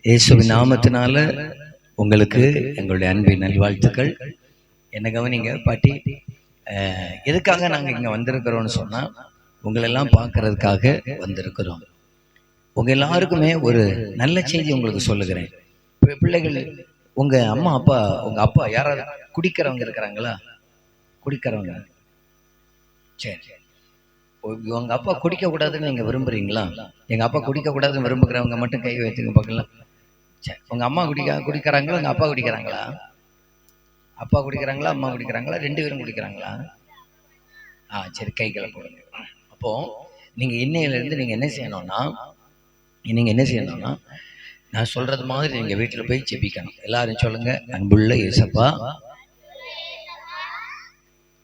இயேசுவின் நாமத்தினால உங்களுக்கு எங்களுடைய அன்பின் நல்வாழ்த்துக்கள். என்ன கவனிங்க பாட்டி, எதுக்காக நாங்கள் இங்கே வந்திருக்கிறோம்னு சொன்னால், உங்களெல்லாம் பார்க்கறதுக்காக வந்திருக்கிறோம். உங்கள் எல்லாருக்குமே ஒரு நல்ல செய்தி உங்களுக்கு சொல்லுகிறேன். பிள்ளைகள், உங்கள் அம்மா அப்பா, உங்கள் அப்பா யாராவது குடிக்கிறவங்க இருக்கிறாங்களா? குடிக்கிறவங்க, சரி. உங்கள் அப்பா குடிக்கக்கூடாதுன்னு நீங்கள் விரும்புகிறீங்களா? எங்கள் அப்பா குடிக்கக்கூடாதுன்னு விரும்புகிறவங்க மட்டும் கை வைத்துங்க பார்க்கலாம். சரி, உங்கள் அம்மா குடிக்கிறாங்களா? உங்கள் அப்பா குடிக்கிறாங்களா? அப்பா குடிக்கிறாங்களா? அம்மா குடிக்கிறாங்களா? 2 பேரும் குடிக்கிறாங்களா? சரி, கைகளை போடுங்க. அப்போது நீங்கள் இன்னையிலேருந்து நீங்கள் என்ன செய்யணும்னா, நான் சொல்கிறது மாதிரி நீங்கள் வீட்டில் போய் ஜெபிக்கணும். எல்லாரும் சொல்லுங்கள், அன்புள்ள இயேசப்பா,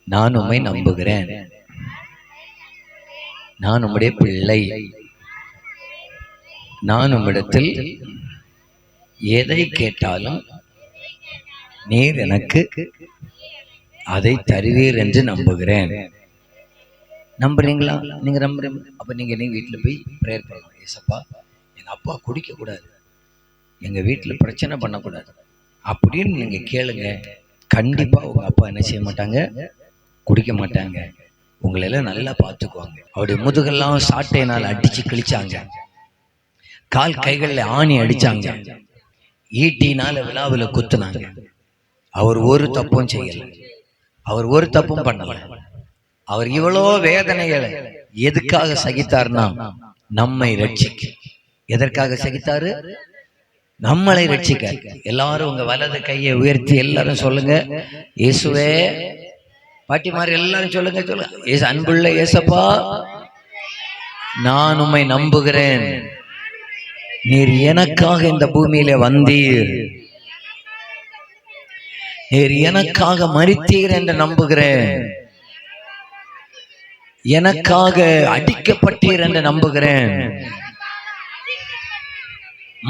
நான் உம்மை நம்புகிறேன். நான் உம்முடைய பிள்ளை. நான் உம்மிடத்தில் எதை கேட்டாலும் நீர் எனக்கு அதை தருவீர் என்று நம்புகிறேன். நம்புறீங்களா? நீங்க நம்புறீங்க? அப்ப நீங்க வீட்டில் போய் ப்ரேயர் பண்ணலாம். ஏசப்பா, எங்க அப்பா குடிக்கக்கூடாது, எங்க வீட்டில் பிரச்சனை பண்ணக்கூடாது அப்படின்னு நீங்க கேளுங்க. கண்டிப்பா உங்க அப்பா என்ன செய்ய மாட்டாங்க? குடிக்க மாட்டாங்க. உங்களெல்லாம் நல்லா பார்த்துக்குவாங்க. அவருடைய முதுகெல்லாம் சாட்டையினால் அடிச்சு கிழிச்சாங்க, கால் கைகளில் ஆணி அடிச்சாங்க, ஈட்டினால விழாவில் குத்துனாங்க. அவர் ஒரு தப்பும் செய்யல, அவர் ஒரு தப்பும் பண்ணல. அவர் இவ்வளோ வேதனைகளை எதுக்காக சகித்தார்னா, நம்மை ரட்சிக்க. எதற்காக சகித்தாரு? நம்மளை ரட்சிக்க. எல்லாரும் உங்க வலது கையை உயர்த்தி எல்லாரும் சொல்லுங்க, இயேசுவே. பாட்டிமார் எல்லாரும் சொல்லுங்க, சொல்லுங்க, அன்புள்ள இயேசப்பா, நான் உம்மை நம்புகிறேன். நீர் எனக்காக இந்த பூமியில வந்தீர், நீர் எனக்காக மரித்தீர் என்று நம்புகிறேன். எனக்காக அடிக்கப்பட்டீர் என்று நம்புகிறேன்.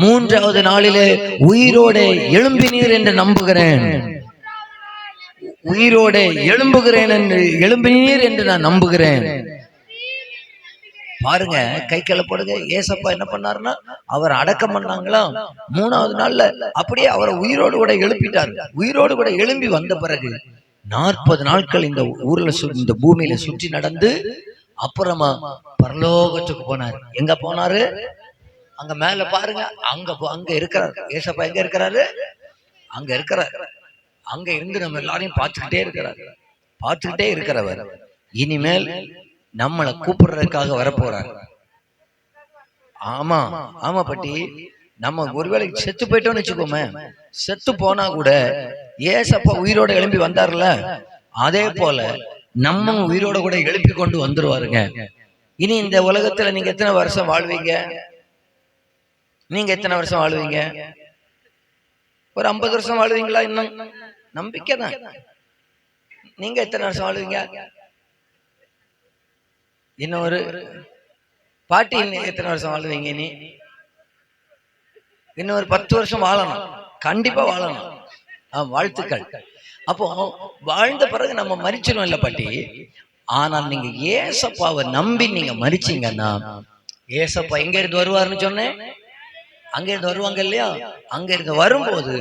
3வது நாளிலே உயிரோடு எழும்பினீர் என்று நம்புகிறேன். உயிரோடு எழும்பினீர் என்று நான் நம்புகிறேன். பாருங்க, கைக்கல போடுங்க. ஏசப்பா என்ன பண்ணாருன்னா, அவர் அடக்கம் பண்ணாங்களா, 3வது நாள்ல அப்படியே அவரை உயிரோடு கூட எழுப்பிட்டாரு. உயிரோடு கூட எழும்பி வந்த பிறகு 40 நாட்கள் இந்த ஊர்ல இந்த பூமியில சுற்றி நடந்து அப்புறமா பரலோகத்துக்கு போனாரு. எங்க போனாரு? அங்க மேல பாருங்க, அங்க இருக்கிறாரு. ஏசப்பா எங்க இருக்கிறாரு? அங்க இருக்கிறாரு. அங்க இருந்து நம்ம எல்லாரையும் பார்த்துக்கிட்டே இருக்கிறவர் இனிமேல் நம்மளை கூப்பிடுறதுக்காக வரப்போறாரு. ஆமா ஆமா பாட்டி, நம்ம ஒருவேளை செத்து போயிட்டோம்னு வச்சுக்கோமே, செத்து போனா கூட ஏசப்பா உயிரோட எழுப்பி வந்தார்ல, அதே போல நம்ம உயிரோட கூட எழுப்பி கொண்டு வந்துருவாருங்க. இனி இந்த உலகத்துல நீங்க எத்தனை வருஷம் வாழ்வீங்க? நீங்க எத்தனை வருஷம் வாழ்வீங்க? ஒரு 50 வருஷம் வாழ்வீங்களா? இன்னும் நம்பிக்கை தான். நீங்க எத்தனை வருஷம் வாழ்வீங்க? இன்னும் ஒரு பாட்டி, எத்தனை வருஷம் வாழ்வீங்க? நீ இன்னும் ஒரு 10 வருஷம் வாழணும், கண்டிப்பா வாழணும். வாழ்த்துக்கள். அப்போ வாழ்ந்த பிறகு நம்ம மரிச்சிடும் இல்ல பாட்டி. ஆனால் நீங்க ஏசப்பாவை நம்பி நீங்க மரிச்சீங்கன்னா, ஏசப்பா எங்க இருந்து வருவாருன்னு சொன்னேன், அங்க இருந்து வருவாங்க இல்லையா? அங்க இருந்து வரும்போது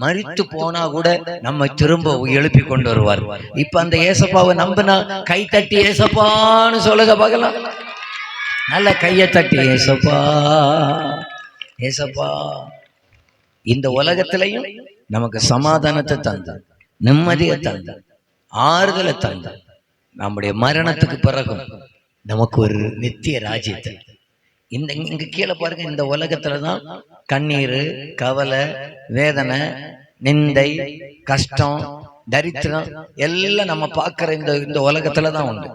மரித்து போனா கூட நம்ம திரும்ப எழுப்பி கொண்டு வருவார். இப்ப அந்த ஏசப்பாவை நம்பினா கை தட்டி ஏசப்பான்னு சொல்லுங்க பார்க்கலாம். நல்ல கையை தட்டி ஏசப்பா, ஏசப்பா. இந்த உலகத்திலையும் நமக்கு சமாதானத்தை தந்தார், நிம்மதியை தந்தார், ஆறுதலை தந்தார். நம்முடைய மரணத்துக்கு பிறகும் நமக்கு ஒரு நித்திய ராஜ்யத்தை. இங்க கீழே பாருங்க, இந்த உலகத்துலதான் கண்ணீர், கவலை, வேதனை, நிந்தை, கஷ்டம், தரித்திரம் எல்லாம் நம்ம பார்க்கிற இந்த உலகத்துலதான் உண்டு.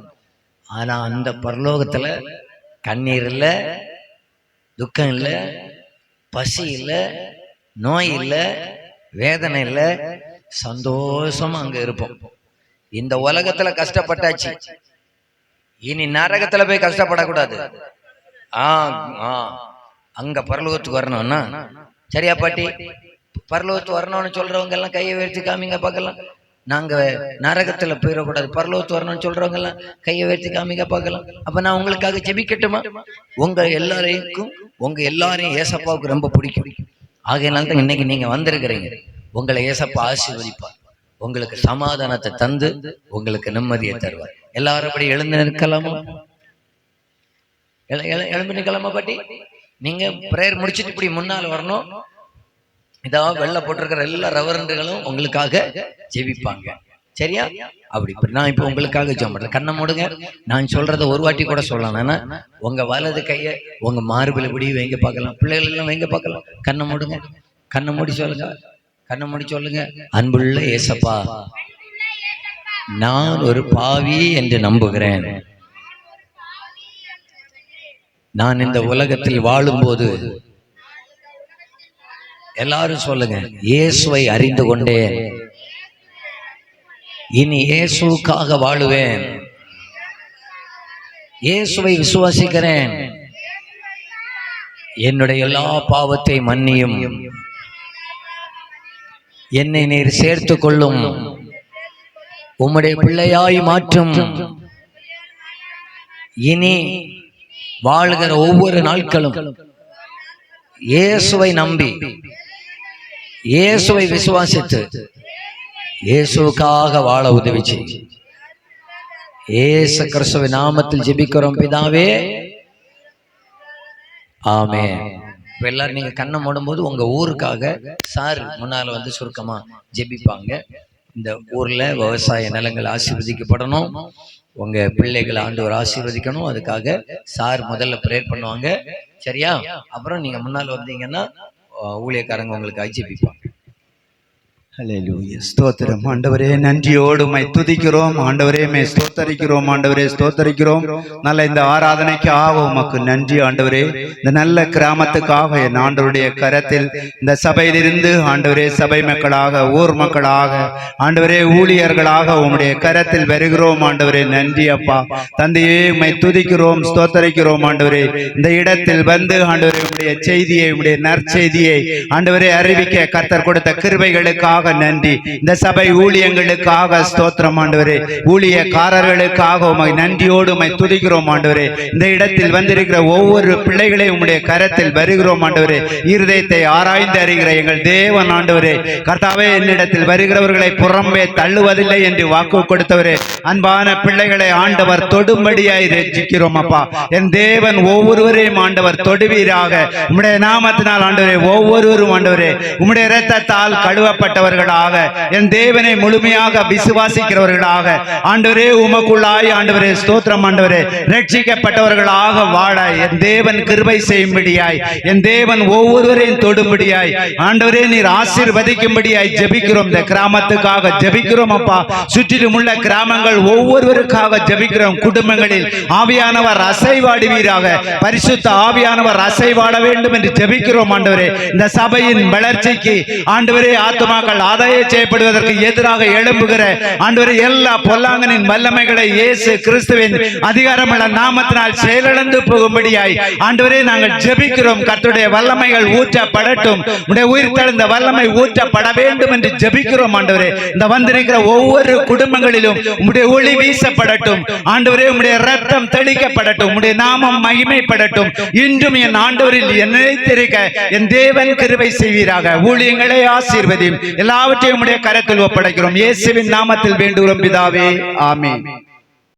ஆனா அந்த பரலோகத்துல கண்ணீர் இல்ல, துக்கம் இல்ல, பசி இல்ல, நோய் இல்ல, வேதனை இல்ல, சந்தோஷமா அங்க இருப்போம். இந்த உலகத்துல கஷ்டப்பட்டாச்சு, இனி நரகத்துல போய் கஷ்டப்படக்கூடாது. அங்க பரலோகத்துக்கு வரணும்னா, சரியா பாட்டி? பரலோகத்துக்கு வரணும்னு சொல்றவங்க எல்லாம் கையை உயர்த்தி காமிங்க பார்க்கலாம். நாங்க நரகத்துல போயிடக்கூடாது, பரலோகத்துக்கு வரணும்னு சொல்றவங்க எல்லாம் கையை உயர்த்தி காமிங்க பார்க்கலாம். அப்ப நான் உங்களுக்காக ஜெபிக்கட்டுமா? உங்க எல்லாரையும் ஏசப்பாவுக்கு ரொம்ப பிடிக்கும். ஆகையினால தான் இன்னைக்கு நீங்க வந்திருக்கிறீங்க. உங்களை ஏசப்பா ஆசீர்வதிப்பார், உங்களுக்கு சமாதானத்தை தந்து உங்களுக்கு நிம்மதியை தருவார். எல்லாரும் அப்படி எழுந்து நிற்கலாமா? எழுந்து நிற்கலாமா பாட்டி? நீங்க பிரேயர் முடிச்சுட்டு இப்படி முன்னால் வரணும். இதாவது வெள்ளை போட்டிருக்கிற எல்லா ரெவரண்டுகளும் உங்களுக்காக ஜெபிப்பாங்க. சரியா? அப்படி நான் இப்ப உங்களுக்காக ஜெபம் பண்றேன். கண்ணை மூடுங்க. நான் சொல்றத ஒரு வாட்டி கூட சொல்லலாம். ஏன்னா உங்க வலது கைய உங்க மார்பில் இப்படி வைங்க பார்க்கலாம். பிள்ளைகள் எல்லாம் வைங்க பார்க்கலாம். கண்ணை மூடுங்க. கண்ணை மூடி சொல்லுங்க. கண்ணை மூடி சொல்லுங்க. அன்புள்ள ஏசப்பா, நான் ஒரு பாவி என்று நம்புகிறேன். நான் இந்த உலகத்தில் வாழும்போது எல்லாரும் சொல்லுங்க, இயேசுவை அறிந்து கொண்டேன். இனி இயேசுக்காக வாழுவேன். இயேசுவை விசுவாசிக்கிறேன். என்னுடைய எல்லா பாவத்தை மன்னியும். என்னை நீர் சேர்த்து கொள்ளும். உம்முடைய பிள்ளையாய் மாற்றும். இனி வாழ்கிற ஒவ்வொரு நாட்களும் இயேசுவை நம்பி, இயேசுவை விசுவாசித்து, இயேசுக்காக வாழ உதவி செய். இயேசு கிறிஸ்துவின் நாமத்தில் ஜெபிக்கிறோம் பிதாவே, ஆமென். இப்ப எல்லாரும் நீங்க கண்ணை மூடும்போது உங்க ஊருக்காக சார் முன்னால வந்து சுருக்கமா ஜெபிப்பாங்க. இந்த ஊர்ல விவசாய நிலங்கள் ஆசீர்வதிக்கப்படணும், உங்க பிள்ளைகளை ஆண்டவர் ஆசீர்வதிக்கணும். அதுக்காக சார் முதல்ல பிரேயர் பண்ணுவாங்க. சரியா? அப்புறம் நீங்க முன்னால் வந்தீங்கன்னா ஊழியக்காரங்க உங்களுக்கு ஜெபிப்பாங்க. ஹல்லேலூயா. ஸ்தோத்திரம் ஆண்டவரே, நன்றியோடு உம்மை துதிக்கிறோம் ஆண்டவரே, உம்மை ஸ்தோத்தரிக்கிறோம் ஆண்டவரே, ஸ்தோத்தரிக்கிறோம். நல்ல இந்த ஆராதனைக்காக உமக்கு நன்றி ஆண்டவரே. இந்த நல்ல கிராமத்துக்காக என் ஆண்டவருடைய கரத்தில் இந்த சபையிலிருந்து ஆண்டவரே சபை மக்களாக, ஊர் மக்களாக ஆண்டவரே ஊழியர்களாக உம்முடைய கரத்தில் வருகிறோம் ஆண்டவரே. நன்றி அப்பா தந்தையே, உம்மை துதிக்கிறோம், ஸ்தோத்தரிக்கிறோம் ஆண்டவரே. இந்த இடத்தில் வந்து ஆண்டவரே உம்முடைய செய்தியை, உம்முடைய நற்செய்தியை ஆண்டவரே அறிவிக்க கர்த்தர் கொடுத்த கிருபைகளுக்காக நன்றி. இந்த சபை ஊழியங்களுக்காக ஸ்தோத்திரம் ஆண்டவரே. ஊழியக்காரர்களுக்காக உம்மை நன்றியோடு உம்மை துதிக்கிறோம் ஆண்டவரே. இந்த இடத்தில் வந்திருக்கிற ஒவ்வொரு பிள்ளைகளையும் உம்முடைய கரத்தில் வருகிறோம் ஆண்டவரே. இருதயத்தை ஆராய்ந்து அறிகிற எங்கள் தேவன் ஆண்டவரே, கர்த்தாவே என்னிடத்தில் வருகிறவர்களை புறம்பே தள்ளுவதில்லை என்று வாக்கு கொடுத்தவரே, அன்பான பிள்ளைகளை ஆண்டவர் தொடும்படியாய் ரட்சிக்கிறோம் அப்பா. என் தேவன் ஒவ்வொருவரையும் ஆண்டவர் தொடுவீராக. உம்முடைய நாமத்தினால் ஆண்டவரே ஒவ்வொருவரும் ஆண்டவரே உம்முடைய இரத்தத்தால் கழுவப்பட்டவர் என் தேவனை முழுமையாக விசுவாசிக்கிறவர்களாக ஆண்டவரே உமக்குள்ளாய் ஆண்டவரே ஸ்தோத்திரம் ஆண்டவரே ரட்சிக்கப்பட்டவர்களாக வாழ என் தேவன் கிருபை செய்யும்படியாய், என் தேவன் ஒவ்வொருவரையும் தொடும்படியாய் ஆண்டவரே நீர் ஆசீர்வதிக்கும்படியாய் ஜெபிக்கிறோம். இந்த கிராமத்துக்காக ஜெபிக்கிறோம் அப்பா. சுற்றிலும் உள்ள கிராமங்கள் ஒவ்வொருவருக்காக ஜெபிக்கிறோம். குடும்பங்களில் ஆவியானவர் அசைவாடுவீராக. பரிசுத்த ஆவியானவர் அசைவாட வேண்டும் என்று ஜெபிக்கிறோம் ஆண்டவரே. இந்த சபையின் வளர்ச்சிக்கு ஆண்டவரே ஆத்துமாக்கள் ஆதாயம் செய்யப்படுவதற்கு எதிராக எழும்புகிற ஆண்டவரே எல்லா பொல்லாங்கனின் வல்லமைகளை இயேசு கிறிஸ்துவின் அதிகாரமுள்ள நாமத்தினால் செயலிழந்து போகும்படியாய் ஆண்டவரே நாங்கள் ஜெபிக்கிறோம். கர்த்தருடைய வல்லமைகள் ஊற்றப்படட்டும். உம்முடைய உயிர்த்தெழுந்த வல்லமை ஊற்றப்பட வேண்டும் என்று ஜெபிக்கிறோம் ஆண்டவரே. இந்த வந்திருக்கிற ஒவ்வொரு குடும்பங்களிலும் உம்முடைய ஒளி வீசப்படட்டும் ஆண்டவரே. உம்முடைய இரத்தம் தெளிக்கப்படட்டும். உம்முடைய நாமம் மகிமைப்படட்டும். இன்றும் என் ஆண்டவரில் நிலைத்திருக்க என் தேவன் கிருபை செய்வீராக. ஊழியங்களை ஆசீர்வதியும். எல்லாவற்றையும் உம்முடைய கரத்தில் ஒப்படைக்கிறோம். இயேசுவின் நாமத்தில் வேண்டுகிறோம் பிதாவே, ஆமென்.